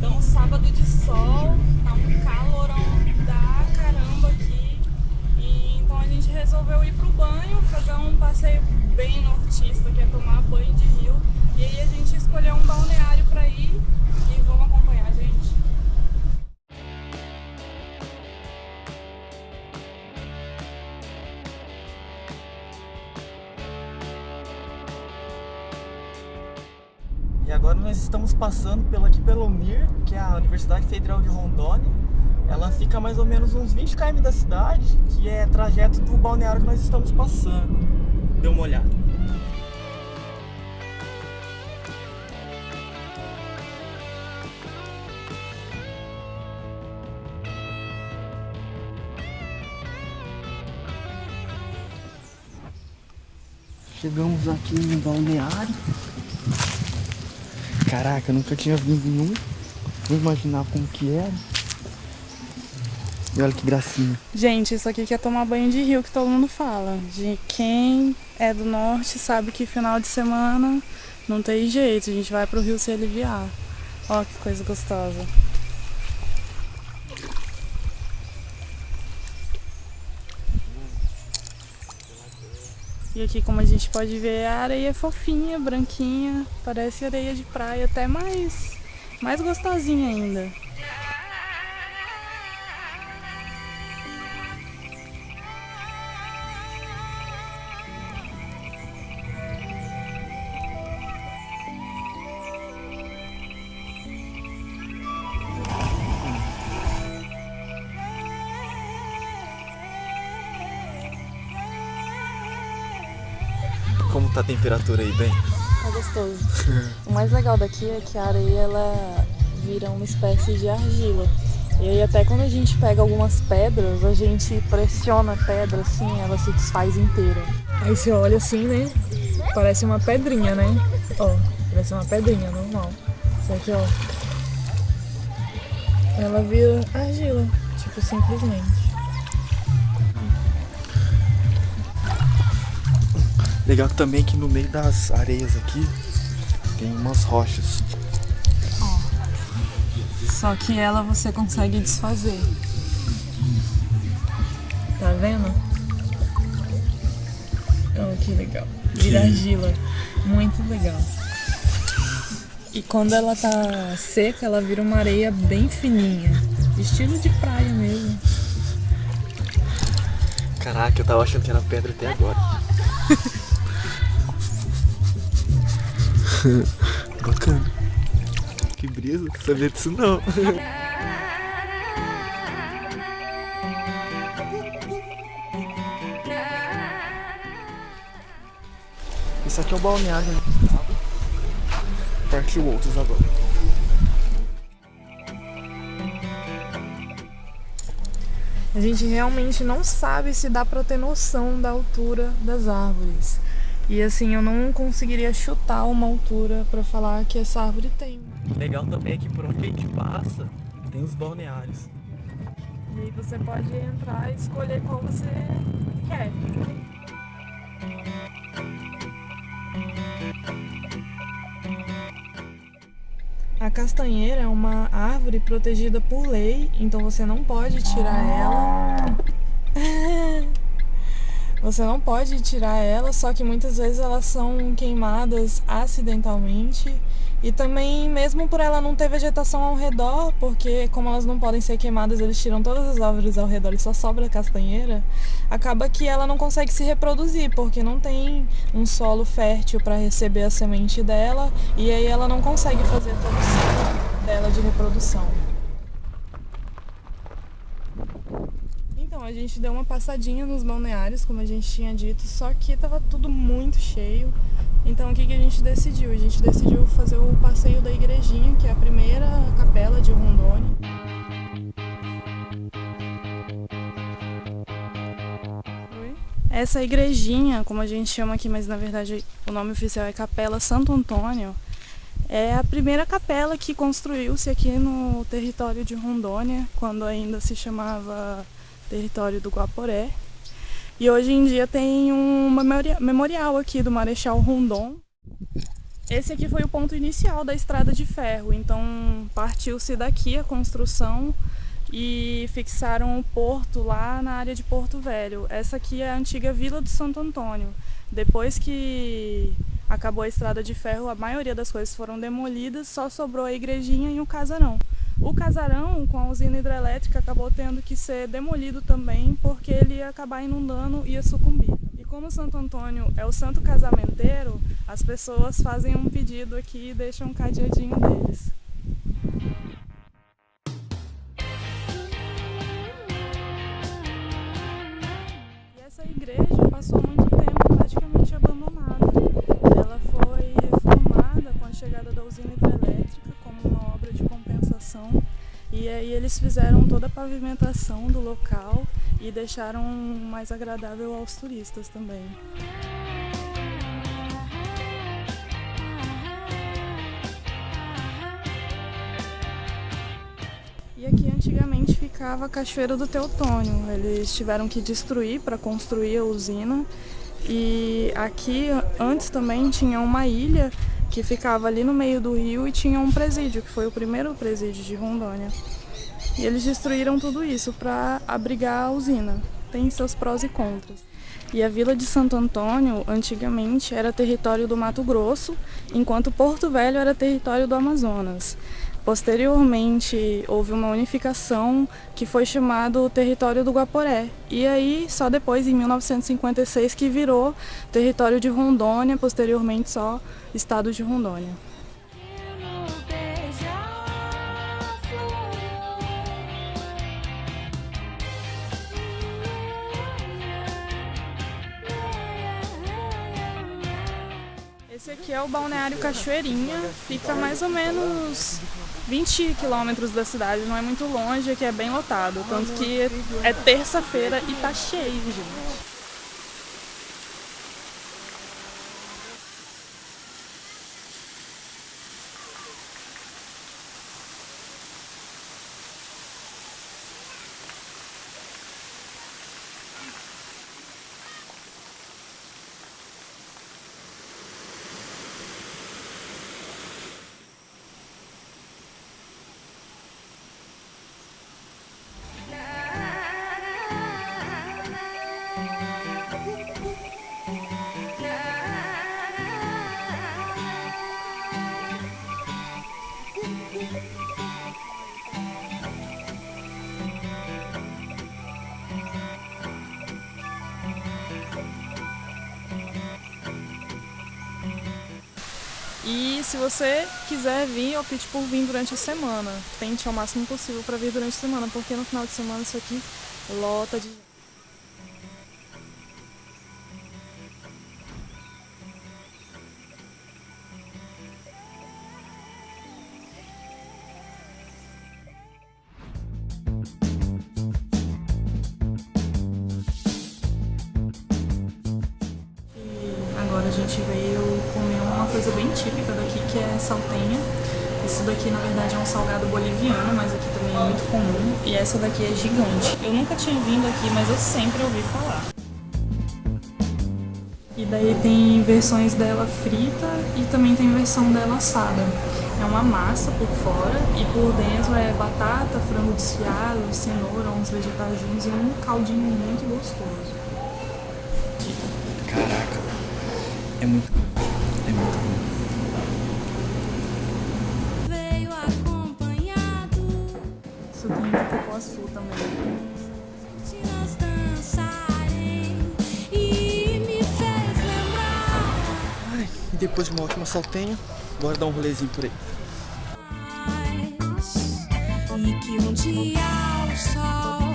Então, sábado de sol, tá um calorão da caramba aqui. E então a gente resolveu ir pro banho, fazer um passeio bem nortista, que é tomar banho de rio. E aí a gente escolheu um balneário pra ir e vamos acompanhar a gente. E agora nós estamos passando aqui pela UNIR, que é a Universidade Federal de Rondônia. Ela fica a mais ou menos uns 20 km da cidade, que é trajeto do balneário que nós estamos passando. Dê uma olhada. Chegamos aqui no balneário. Caraca, eu nunca tinha vindo em um. Vou imaginar como que era. E olha que gracinha. Gente, isso aqui que é tomar banho de rio que todo mundo fala. De quem é do norte sabe que final de semana não tem jeito, a gente vai pro rio se aliviar. Ó que coisa gostosa. E aqui, como a gente pode ver, a areia é fofinha, branquinha, parece areia de praia, até mais gostosinha ainda. Como tá a temperatura aí, bem? Tá gostoso. O mais legal daqui é que a areia ela vira uma espécie de argila. E aí até quando a gente pega algumas pedras, a gente pressiona a pedra assim, ela se desfaz inteira. Aí você olha assim, né? Parece uma pedrinha, né? Ó, parece uma pedrinha normal. Só que, ó, ela vira argila, tipo, simplesmente. Legal também que no meio das areias aqui tem umas rochas. Ó, só que ela você consegue desfazer. Tá vendo? Oh, que legal. Vira argila. Muito legal. E quando ela tá seca, ela vira uma areia bem fininha. Estilo de praia mesmo. Caraca, eu tava achando que era pedra até agora. Bacana. Que brisa, não sabia disso não. Isso aqui é o balneário. Partiu outros agora. A gente realmente não sabe se dá pra ter noção da altura das árvores. E assim, eu não conseguiria chutar uma altura pra falar que essa árvore tem. Legal também é que por onde a gente passa, tem os balneários. E aí você pode entrar e escolher qual você quer. A castanheira é uma árvore protegida por lei, então você não pode tirar ela. Você não pode tirar ela, só que muitas vezes elas são queimadas acidentalmente. E também, mesmo por ela não ter vegetação ao redor, porque como elas não podem ser queimadas, eles tiram todas as árvores ao redor e só sobra a castanheira, acaba que ela não consegue se reproduzir, porque não tem um solo fértil para receber a semente dela, e aí ela não consegue fazer todo o ciclo dela de reprodução. Então, a gente deu uma passadinha nos balneários, como a gente tinha dito, só que tava tudo muito cheio. Então, o que a gente decidiu? A gente decidiu fazer o passeio da igrejinha, que é a primeira capela de Rondônia. Essa igrejinha, como a gente chama aqui, mas na verdade o nome oficial é Capela Santo Antônio, é a primeira capela que construiu-se aqui no território de Rondônia, quando ainda se chamava território do Guaporé. E hoje em dia tem um memorial aqui do Marechal Rondon. Esse aqui foi o ponto inicial da estrada de ferro, então partiu-se daqui a construção e fixaram o porto lá na área de Porto Velho. Essa aqui é a antiga Vila de Santo Antônio. Depois que acabou a estrada de ferro, a maioria das coisas foram demolidas, só sobrou a igrejinha e o casarão. O casarão, com a usina hidrelétrica, acabou tendo que ser demolido também, porque ele ia acabar inundando e ia sucumbir. E como Santo Antônio é o santo casamenteiro, as pessoas fazem um pedido aqui e deixam um cadeadinho deles. E essa igreja passou muito tempo praticamente abandonada. Ela foi reformada com a chegada da usina hidrelétrica como uma obra de compensação. E aí eles fizeram toda a pavimentação do local e deixaram mais agradável aos turistas também. E aqui antigamente ficava a Cachoeira do Teutônio. Eles tiveram que destruir para construir a usina. E aqui antes também tinha uma ilha que ficava ali no meio do rio e tinha um presídio, que foi o primeiro presídio de Rondônia. E eles destruíram tudo isso para abrigar a usina. Tem seus prós e contras. E a Vila de Santo Antônio, antigamente, era território do Mato Grosso, enquanto Porto Velho era território do Amazonas. Posteriormente, houve uma unificação que foi chamado Território do Guaporé. E aí, só depois, em 1956, que virou território de Rondônia, posteriormente só Estado de Rondônia. Esse aqui é o Balneário Cachoeirinha, fica mais ou menos 20 quilômetros da cidade, não é muito longe, aqui é bem lotado, tanto que é terça-feira e tá cheio de gente. E se você quiser vir, opte por vir durante a semana. Tente ao máximo possível para vir durante a semana, porque no final de semana isso aqui lota de gente. Agora a gente veio comer uma coisa bem típica daqui, que é saltenha. Isso daqui, na verdade, é um salgado boliviano, mas aqui também é muito comum. E essa daqui é gigante. Eu nunca tinha vindo aqui, mas eu sempre ouvi falar. E daí tem versões dela frita e também tem versão dela assada. É uma massa por fora e por dentro é batata, frango desfiado, cenoura, uns vegetalzinhos e um caldinho muito gostoso. Caraca, é muito bom. É muito bom. Veio acompanhado Isso tem de cupuaçu também. de nós dançarem e me fez lembrar Ai, e depois de uma ótima saltenha, bora dar um rolezinho por aí. e que um dia o sol